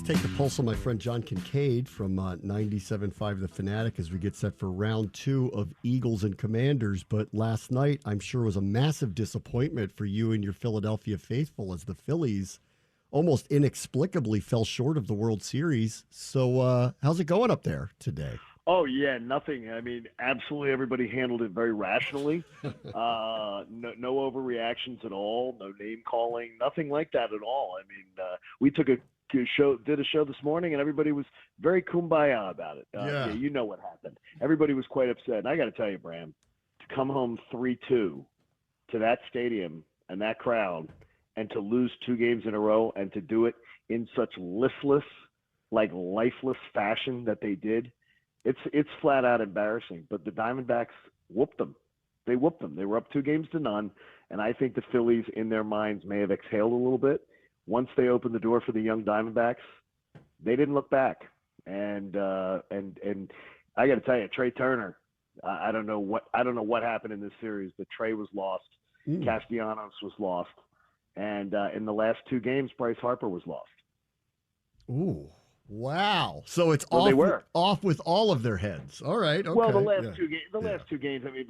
take the pulse on my friend John Kincade from 97.5 The Fanatic as we get set for round 2 of Eagles and Commanders. But last night, I'm sure, was a massive disappointment for you and your Philadelphia faithful as the Phillies almost inexplicably fell short of the World Series. So how's it going up there today? Oh, yeah, nothing. I mean, absolutely everybody handled it very rationally. No overreactions at all, no name calling, nothing like that at all. I mean, we did a show this morning, and everybody was very kumbaya about it. Yeah, you know what happened. Everybody was quite upset. And I got to tell you, Bram, to come home 3-2 to that stadium and that crowd and to lose 2 games in a row and to do it in such listless, lifeless fashion that they did, it's flat out embarrassing. But the Diamondbacks whooped them. They whooped them. They were up 2-0, and I think the Phillies, in their minds, may have exhaled a little bit. Once they opened the door for the young Diamondbacks, they didn't look back. And I got to tell you, Trey Turner, I don't know what happened in this series, but Trey was lost. Castellanos was lost. And in the last 2 games, Bryce Harper was lost. Ooh. Wow. So it's off with all of their heads. All right. Okay. Well, the last 2 games, I mean,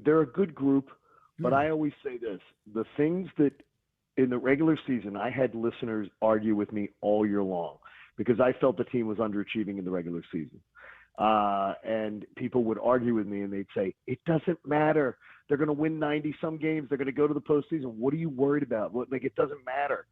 they're a good group, but I always say this, the things that in the regular season, I had listeners argue with me all year long because I felt the team was underachieving in the regular season. And people would argue with me and they'd say, it doesn't matter. They're going to win 90 some games. They're going to go to the postseason. What are you worried about? It doesn't matter.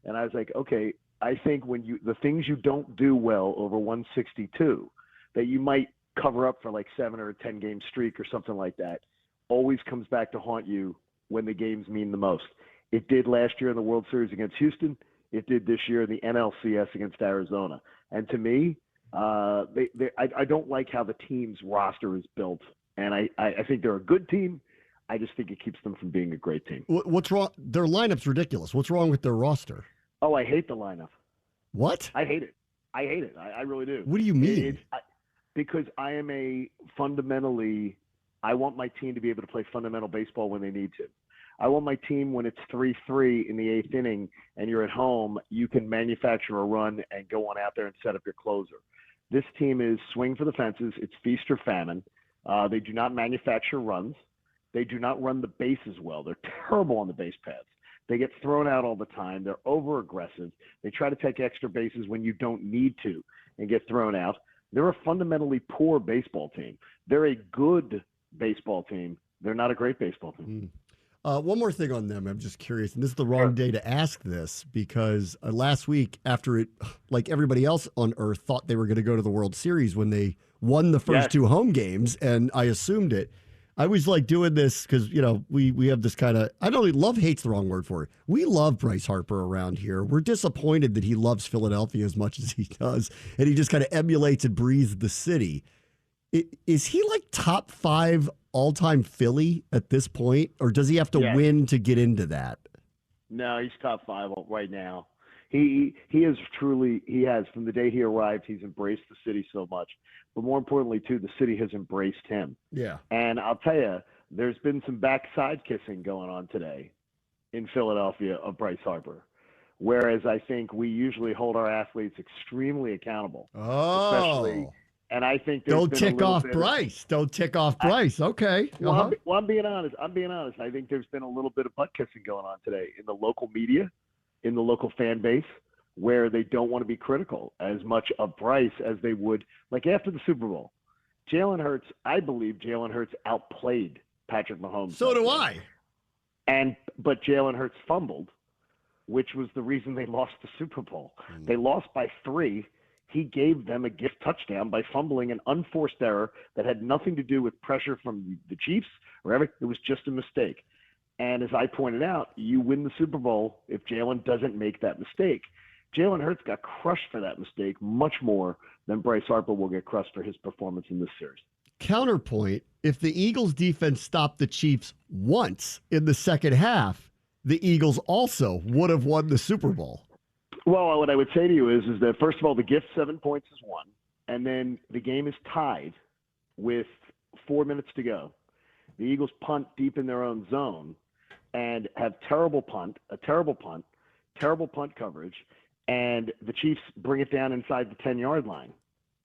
And I was like, okay, I think the things you don't do well over 162 that you might cover up for 7 or a 10 game streak or something like that always comes back to haunt you when the games mean the most. It did last year in the World Series against Houston. It did this year in the NLCS against Arizona. And to me, I don't like how the team's roster is built. And I think they're a good team. I just think it keeps them from being a great team. What's wrong? Their lineup's ridiculous. What's wrong with their roster? Oh, I hate the lineup. What? I hate it. I really do. What do you mean? Because I want my team to be able to play fundamental baseball when they need to. I want my team, when it's 3-3 in the 8th inning and you're at home, you can manufacture a run and go on out there and set up your closer. This team is swing for the fences. It's feast or famine. They do not manufacture runs. They do not run the bases well. They're terrible on the base paths. They get thrown out all the time. They're over-aggressive. They try to take extra bases when you don't need to and get thrown out. They're a fundamentally poor baseball team. They're a good baseball team. They're not a great baseball team. One more thing on them. I'm just curious, and this is the wrong day to ask this because last week, after it, like everybody else on Earth, thought they were going to go to the World Series when they won the first 2 home games, and I assumed it. I was doing this because, we have this kind of, I don't know, love hate's the wrong word for it. We love Bryce Harper around here. We're disappointed that he loves Philadelphia as much as he does, and he just kind of emulates and breathes the city. Is he top 5 all-time Philly at this point, or does he have to win to get into that? No, he's top 5 right now. He has from the day he arrived, he's embraced the city so much. But more importantly, too, the city has embraced him. Yeah. And I'll tell you, there's been some backside kissing going on today in Philadelphia of Bryce Harper, whereas I think we usually hold our athletes extremely accountable. Oh. Especially, and I think don't tick off Bryce. Don't tick off Bryce. Okay. Well, I'm being honest. I think there's been a little bit of butt kissing going on today in the local media, in the local fan base, where they don't want to be critical as much of Bryce as they would. After the Super Bowl, I believe Jalen Hurts outplayed Patrick Mahomes. So do I. But Jalen Hurts fumbled, which was the reason they lost the Super Bowl. They lost by 3. He gave them a gift touchdown by fumbling an unforced error that had nothing to do with pressure from the Chiefs or everything. It was just a mistake. And as I pointed out, you win the Super Bowl if Jalen doesn't make that mistake. Jalen Hurts got crushed for that mistake much more than Bryce Harper will get crushed for his performance in this series. Counterpoint, if the Eagles defense stopped the Chiefs once in the second half, the Eagles also would have won the Super Bowl. Well, what I would say to you is that, first of all, the gift 7 points is 1, and then the game is tied with 4 minutes to go. The Eagles punt deep in their own zone and have a terrible punt terrible punt coverage, and the Chiefs bring it down inside the 10-yard line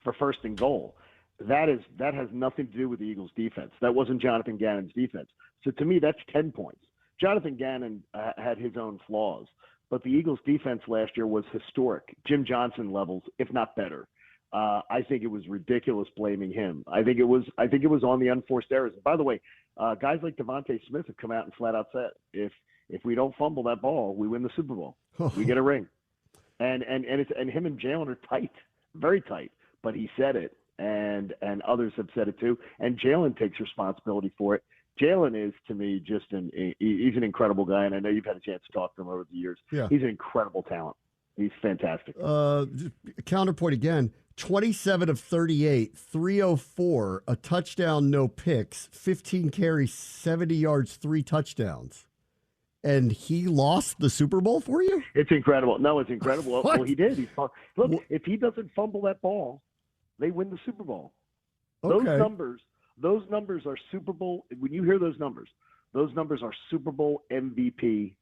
for first and goal. That has nothing to do with the Eagles' defense. That wasn't Jonathan Gannon's defense. So to me, that's 10 points. Jonathan Gannon had his own flaws, but the Eagles' defense last year was historic, Jim Johnson levels, if not better. I think it was ridiculous blaming him. I think it was on the unforced errors. And by the way, guys like Devontae Smith have come out and flat out said, if we don't fumble that ball, we win the Super Bowl. We get a ring. And him and Jalen are tight, very tight. But he said it, and others have said it too. And Jalen takes responsibility for it. Jalen is, to me, he's an incredible guy, and I know you've had a chance to talk to him over the years. Yeah. He's an incredible talent. He's fantastic. Counterpoint again, 27 of 38, 304, a touchdown, no picks, 15 carries, 70 yards, 3 touchdowns. And he lost the Super Bowl for you? It's incredible. No, it's incredible. What? Well, he did. Look, if he doesn't fumble that ball, they win the Super Bowl. Okay. Those numbers are Super Bowl. When you hear those numbers are Super Bowl MVP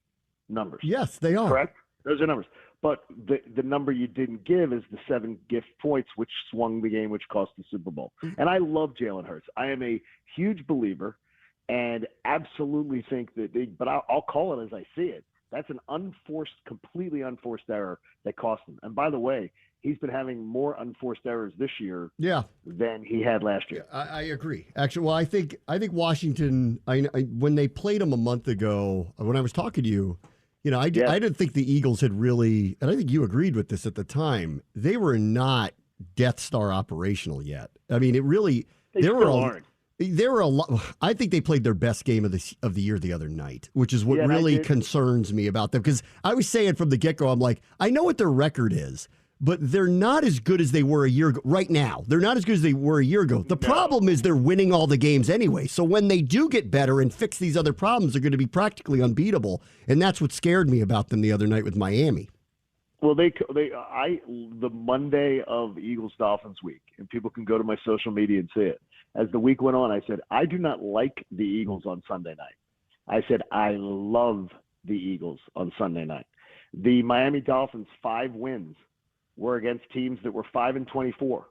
numbers. Yes, they are. Correct? Those are numbers. But the number you didn't give is the 7 gift points, which swung the game, which cost the Super Bowl. And I love Jalen Hurts. I am a huge believer and absolutely think that but I'll call it as I see it. That's an completely unforced error that cost him. And by the way, he's been having more unforced errors this year than he had last year. I agree. Actually, well, I think Washington, when they played them a month ago, when I was talking to you, I didn't think the Eagles had really, and I think you agreed with this at the time, they were not Death Star operational yet. I mean, it really, there were a lot. I think they played their best game of the year the other night, which is what really concerns me about them. Because I was saying from the get-go, I'm like, I know what their record is, but they're not as good as they were a year ago. Right now, they're not as good as they were a year ago. The problem is they're winning all the games anyway. So when they do get better and fix these other problems, they're going to be practically unbeatable. And that's what scared me about them the other night with Miami. Well, the Monday of Eagles-Dolphins week, and people can go to my social media and see it. As the week went on, I said, I do not like the Eagles on Sunday night. I said, I love the Eagles on Sunday night. The Miami Dolphins' 5 wins were against teams that were 5-24. So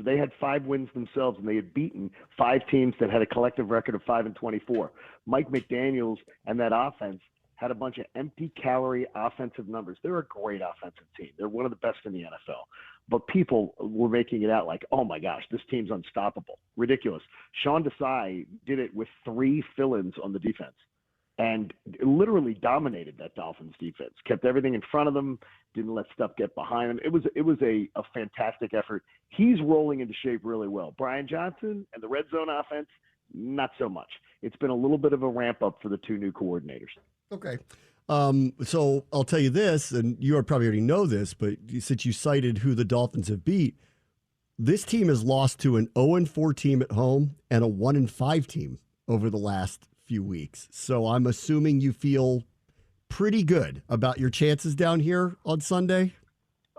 they had 5 wins themselves, and they had beaten 5 teams that had a collective record of 5-24. Mike McDaniels and that offense had a bunch of empty calorie offensive numbers. They're a great offensive team. They're one of the best in the NFL. But people were making it out like, oh my gosh, this team's unstoppable. Ridiculous. Sean Desai did it with 3 fill-ins on the defense and literally dominated that Dolphins defense. Kept everything in front of them, didn't let stuff get behind them. It was a fantastic effort. He's rolling into shape really well. Brian Johnson and the red zone offense, not so much. It's been a little bit of a ramp up for the 2 new coordinators. Okay. So I'll tell you this, and you probably already know this, but since you cited who the Dolphins have beat, this team has lost to an 0-4 team at home and a 1-5 team over the last few weeks. So I'm assuming you feel pretty good about your chances down here on Sunday.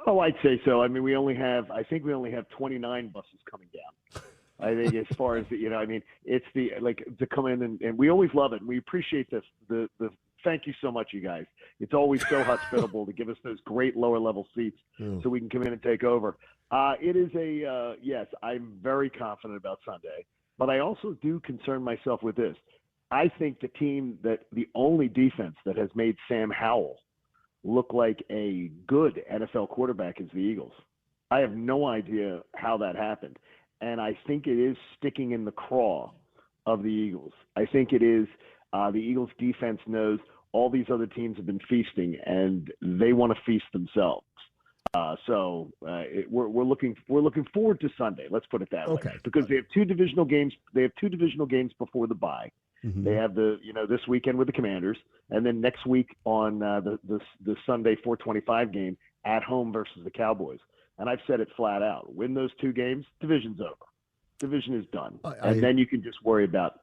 Oh, I'd say so. I mean, I think we only have 29 buses coming down. I think as far as, it's to come in and we always love it. And we appreciate this. Thank you so much, you guys. It's always so hospitable to give us those great lower level seats so we can come in and take over. It is yes, I'm very confident about Sunday, but I also do concern myself with this. I think the only defense that has made Sam Howell look like a good NFL quarterback is the Eagles. I have no idea how that happened. And I think it is sticking in the craw of the Eagles. I think it is the Eagles defense knows all these other teams have been feasting, and they want to feast themselves. We're looking forward to Sunday. Let's put it that way, because they have 2 divisional games. They have 2 divisional games before the bye. Mm-hmm. They have this weekend with the Commanders, and then next week on the Sunday 4:25 game at home versus the Cowboys. And I've said it flat out: win those 2 games, division's over. Division is done, and then you can just worry about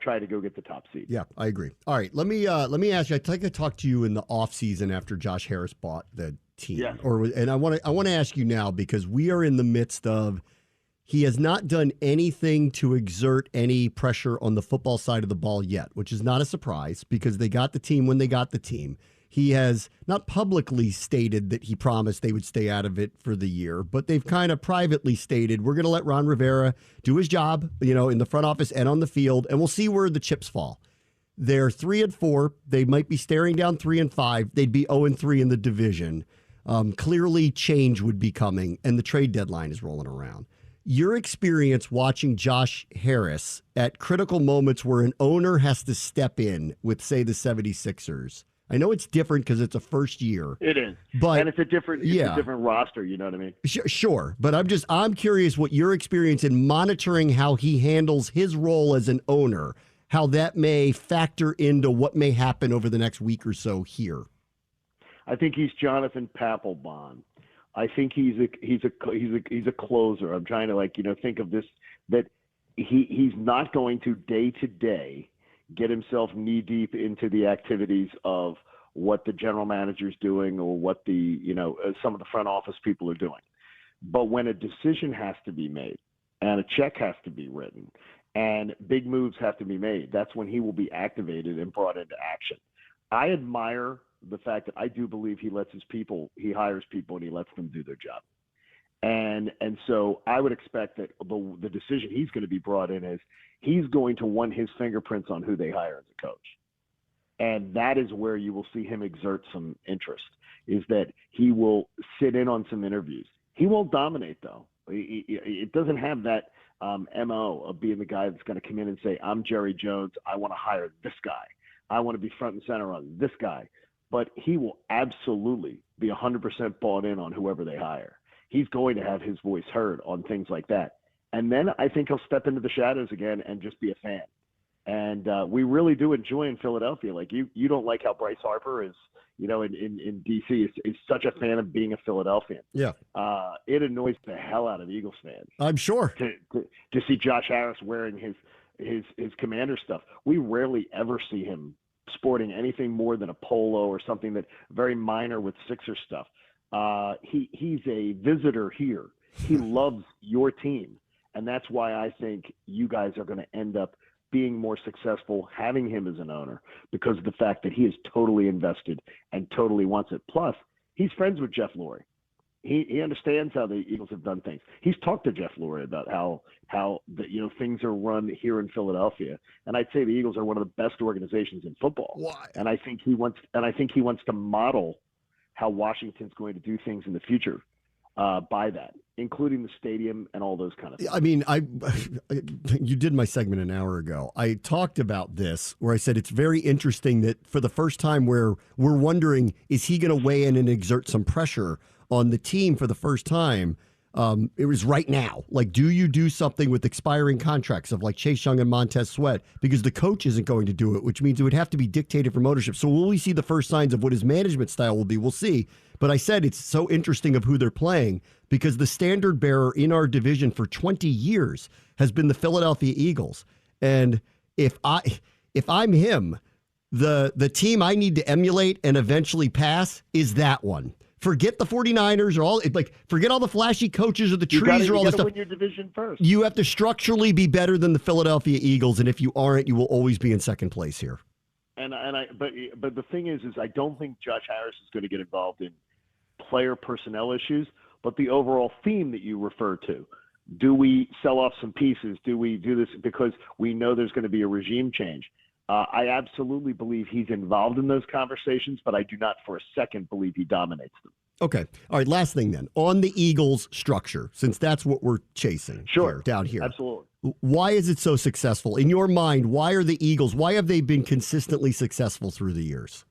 trying to go get the top seed. Yeah, I agree. All right, let me ask you. I think I talked to you in the off season after Josh Harris bought the team, and I want to ask you now, because we are in the midst of. He has not done anything to exert any pressure on the football side of the ball yet, which is not a surprise because they got the team when they got the team. He has not publicly stated that he promised they would stay out of it for the year, but they've kind of privately stated, we're going to let Ron Rivera do his job, in the front office and on the field, and we'll see where the chips fall. They're 3-4. They might be staring down 3-5. They'd be 0-3 in the division. Clearly change would be coming, and the trade deadline is rolling around. Your experience watching Josh Harris at critical moments where an owner has to step in with, say, the 76ers. I know it's different because it's a first year. It is. But and it's a different roster, you know what I mean? Sure. But I'm curious what your experience in monitoring how he handles his role as an owner, how that may factor into what may happen over the next week or so here. I think he's Jonathan Papelbon. I think he's a closer. I'm trying to think of this, that he's not going to day get himself knee deep into the activities of what the general manager's doing or what the some of the front office people are doing. But when a decision has to be made and a check has to be written and big moves have to be made, that's when he will be activated and brought into action. I admire the fact that I do believe he hires people and he lets them do their job. And so I would expect that the decision he's going to be brought in is he's going to want his fingerprints on who they hire as a coach. And that is where you will see him exert some interest, is that he will sit in on some interviews. He won't dominate, though. It doesn't have that MO of being the guy that's going to come in and say, I'm Jerry Jones. I want to hire this guy. I want to be front and center on this guy. But he will absolutely be 100% bought in on whoever they hire. He's going to have his voice heard on things like that. And then I think he'll step into the shadows again and just be a fan. And we really do enjoy in Philadelphia. Like you don't like how Bryce Harper is, in D.C. is such a fan of being a Philadelphian. Yeah. It annoys the hell out of Eagles fans. I'm sure. To see Josh Harris wearing his Commander stuff. We rarely ever see him sporting anything more than a polo or something that very minor with Sixer stuff. He's a visitor here. He loves your team. And that's why I think you guys are going to end up being more successful having him as an owner, because of the fact that he is totally invested and totally wants it. Plus, he's friends with Jeff Lurie. He understands how the Eagles have done things. He's talked to Jeff Lurie about how things are run here in Philadelphia, and I'd say the Eagles are one of the best organizations in football. Why? And I think he wants to model how Washington's going to do things in the future by that, including the stadium and all those kind of things. I mean, you did my segment an hour ago. I talked about this where I said it's very interesting that for the first time where we're wondering, is he going to weigh in and exert some pressure on the team for the first time? It was right now. Like, do you do something with expiring contracts of like Chase Young and Montez Sweat? Because the coach isn't going to do it, which means it would have to be dictated from ownership. So will we see the first signs of what his management style will be? We'll see. But I said it's so interesting of who they're playing because the standard bearer in our division for 20 years has been the Philadelphia Eagles. And if I'm him, the team I need to emulate and eventually pass is that one. Forget the 49ers or forget all the flashy coaches or the trees or all that stuff. Win your division first. You have to structurally be better than the Philadelphia Eagles, and if you aren't, you will always be in second place here. But the thing is I don't think Josh Harris is going to get involved in player personnel issues, but the overall theme that you refer to. Do we sell off some pieces? Do we do this because we know there's going to be a regime change? I absolutely believe he's involved in those conversations, but I do not for a second believe he dominates them. Okay. All right. Last thing then. On the Eagles structure, since that's what we're chasing down here. Absolutely. Why is it so successful? In your mind, why are the Eagles, why have they been consistently successful through the years?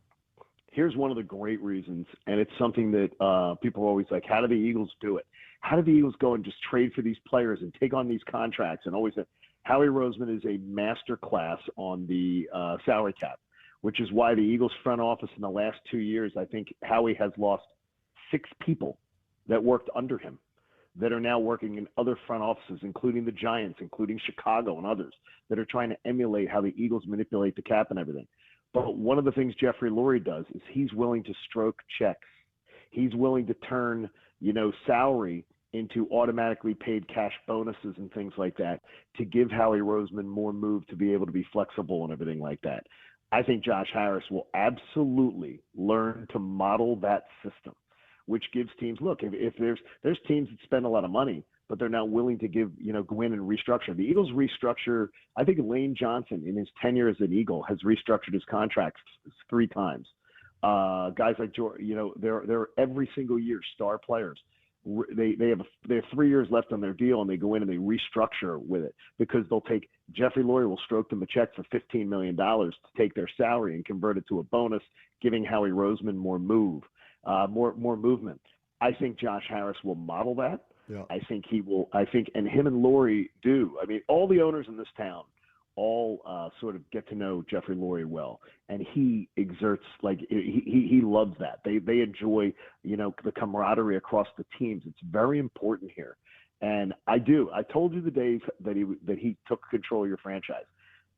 Here's one of the great reasons, and it's something that people are always like, how do the Eagles do it? How do the Eagles go and just trade for these players and take on these contracts? And always Howie Roseman is a master class on the salary cap, which is why the Eagles front office in the last 2 years, I think Howie has lost 6 people that worked under him that are now working in other front offices, including the Giants, including Chicago and others that are trying to emulate how the Eagles manipulate the cap and everything. But one of the things Jeffrey Lurie does is he's willing to stroke checks. He's willing to turn, salary into automatically paid cash bonuses and things like that to give Howie Roseman more move to be able to be flexible and everything like that. I think Josh Harris will absolutely learn to model that system, which gives teams, look, if there's teams that spend a lot of money, but they're not willing to go in and restructure. The Eagles restructure. I think Lane Johnson, in his tenure as an Eagle, has restructured his contracts 3 times. Guys like George, they're every single year star players. They have 3 years left on their deal, and they go in and they restructure with it because they'll take Jeffrey Lurie will stroke them a check for $15 million to take their salary and convert it to a bonus, giving Howie Roseman more movement. I think Josh Harris will model that. Yeah. I think he will. And him and Lurie do. I mean, all the owners in this town all sort of get to know Jeffrey Lurie well, and he exerts he loves that. They enjoy the camaraderie across the teams. It's very important here, and I do. I told you the days that he took control of your franchise.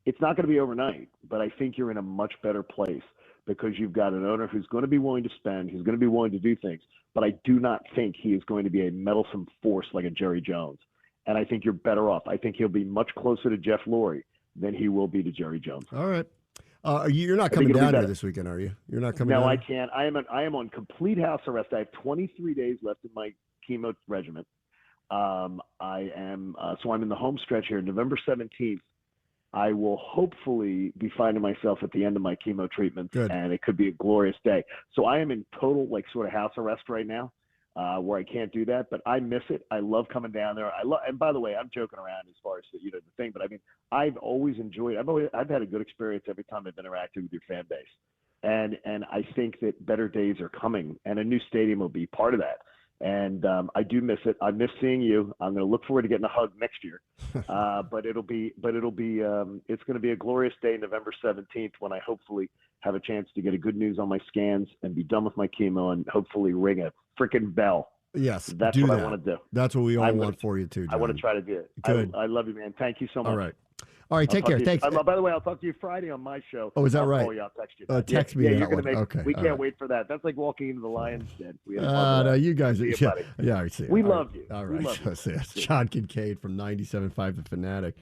It's not going to be overnight, but I think you're in a much better place because you've got an owner who's going to be willing to spend, who's going to be willing to do things. But I do not think he is going to be a meddlesome force like a Jerry Jones. And I think you're better off. I think he'll be much closer to Jeff Lurie than he will be to Jerry Jones. All right. You're not coming down here this weekend, are you? You're not coming down? No, I can't. I am on complete house arrest. I have 23 days left in my chemo regimen. So I'm in the home stretch here. November 17th, I will hopefully be finding myself at the end of my chemo treatment, and it could be a glorious day. So I am in total sort of house arrest right now, where I can't do that, but I miss it. I love coming down there. And by the way, I'm joking around as far as the thing, but I mean, I've always enjoyed. I've had a good experience every time I've interacted with your fan base, and I think that better days are coming, and a new stadium will be part of that. And I do miss it. I miss seeing you. I'm going to look forward to getting a hug next year. But it's going to be a glorious day, November 17th, when I hopefully have a chance to get a good news on my scans and be done with my chemo and hopefully ring a freaking bell. Yes, that's what I want to do. That's what we all want for you too, John. I want to try to do it. Good. I love you, man. Thank you so much. All right, take care. Thanks. By the way, I'll talk to you Friday on my show. Oh, is that right? I'll call you. I'll text you. Text me. Yeah, you're going to make. Okay. We can't wait for that. That's like walking into the lion's den. No, you guys. I see I see. We love you. All right. We love you. John Kincade from 97.5 The Fanatic.